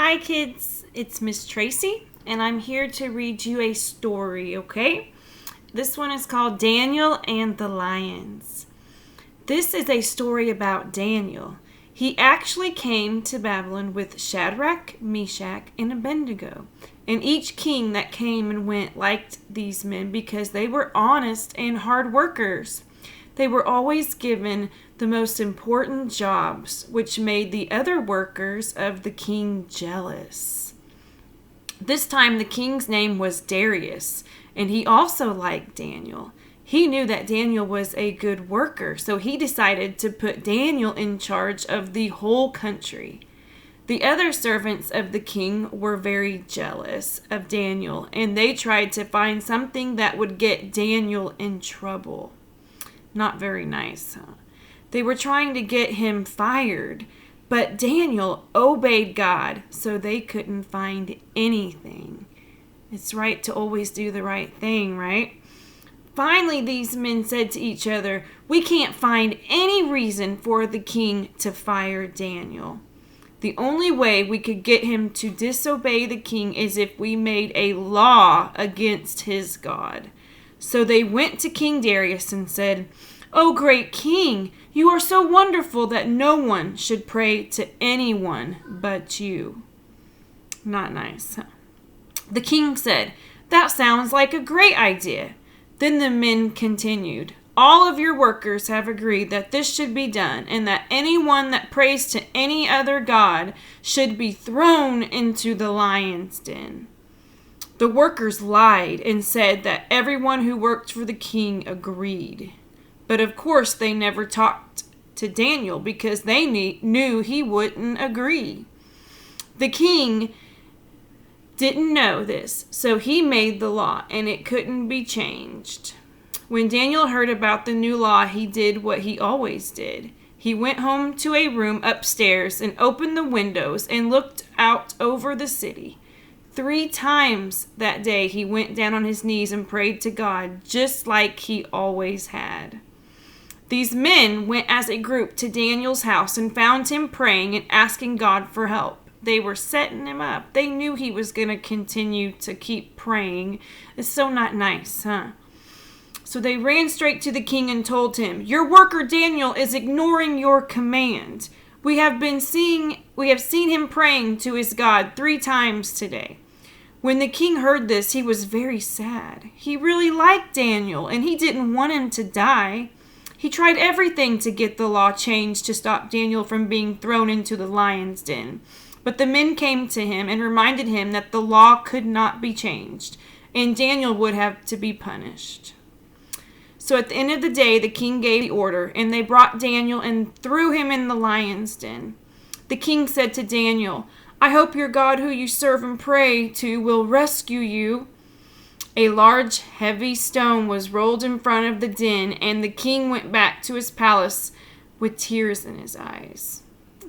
Hi kids, it's Miss Tracy, and I'm here to read you a story, okay? This one is called Daniel and the Lions. This is a story about Daniel. He actually came to Babylon with Shadrach, Meshach, and Abednego. And each king that came and went liked these men because they were honest and hard workers. They were always given the most important jobs, which made the other workers of the king jealous. This time the king's name was Darius, and he also liked Daniel. He knew that Daniel was a good worker, so he decided to put Daniel in charge of the whole country. The other servants of the king were very jealous of Daniel, and they tried to find something that would get Daniel in trouble. Not very nice, huh? They were trying to get him fired, but Daniel obeyed God, so they couldn't find anything. It's right to always do the right thing, right? Finally, these men said to each other, "We can't find any reason for the king to fire Daniel. The only way we could get him to disobey the king is if we made a law against his God." So they went to King Darius and said, "O great king, you are so wonderful that no one should pray to anyone but you." Not nice, huh? The king said, "That sounds like a great idea." Then the men continued, "All of your workers have agreed that this should be done, and that anyone that prays to any other god should be thrown into the lion's den." The workers lied and said that everyone who worked for the king agreed. But of course they never talked to Daniel because they knew he wouldn't agree. The king didn't know this, so he made the law and it couldn't be changed. When Daniel heard about the new law, he did what he always did. He went home to a room upstairs and opened the windows and looked out over the city. 3 times that day he went down on his knees and prayed to God, just like he always had. These men went as a group to Daniel's house and found him praying and asking God for help. They were setting him up. They knew he was going to continue to keep praying. It's so not nice, huh? So they ran straight to the king and told him, "Your worker Daniel is ignoring your command. We have seen him praying to his God 3 times today." When the king heard this, he was very sad. He really liked Daniel, and he didn't want him to die. He tried everything to get the law changed to stop Daniel from being thrown into the lion's den. But the men came to him and reminded him that the law could not be changed, and Daniel would have to be punished. So at the end of the day, the king gave the order, and they brought Daniel and threw him in the lion's den. The king said to Daniel, "I hope your God who you serve and pray to will rescue you." A large, heavy stone was rolled in front of the den, and the king went back to his palace with tears in his eyes.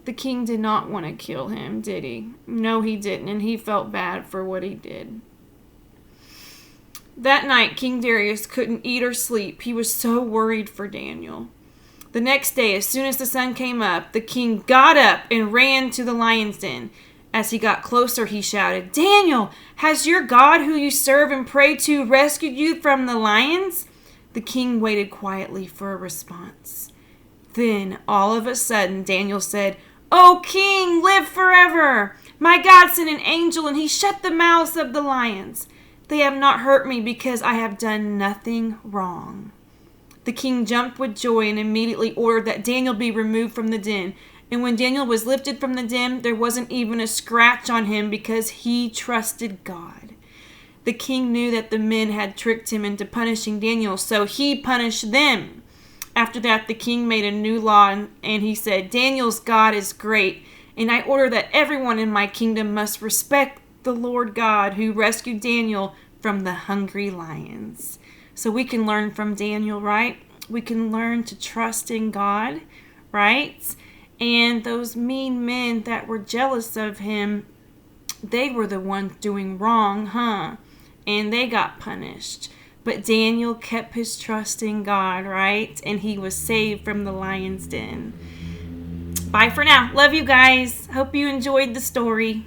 The king did not want to kill him, did he? No, he didn't, and he felt bad for what he did. That night, King Darius couldn't eat or sleep. He was so worried for Daniel. The next day, as soon as the sun came up, the king got up and ran to the lion's den. As he got closer, he shouted, "Daniel, has your God who you serve and pray to rescued you from the lions?" The king waited quietly for a response. Then, all of a sudden, Daniel said, "O king, live forever! My God sent an angel and he shut the mouths of the lions. They have not hurt me because I have done nothing wrong." The king jumped with joy and immediately ordered that Daniel be removed from the den. And when Daniel was lifted from the den, there wasn't even a scratch on him because he trusted God. The king knew that the men had tricked him into punishing Daniel, so he punished them. After that, the king made a new law, and he said, "Daniel's God is great, and I order that everyone in my kingdom must respect the Lord God who rescued Daniel from the hungry lions." So we can learn from Daniel, right? We can learn to trust in God, right? And those mean men that were jealous of him, they were the ones doing wrong, huh? And they got punished. But Daniel kept his trust in God, right? And he was saved from the lion's den. Bye for now. Love you guys. Hope you enjoyed the story.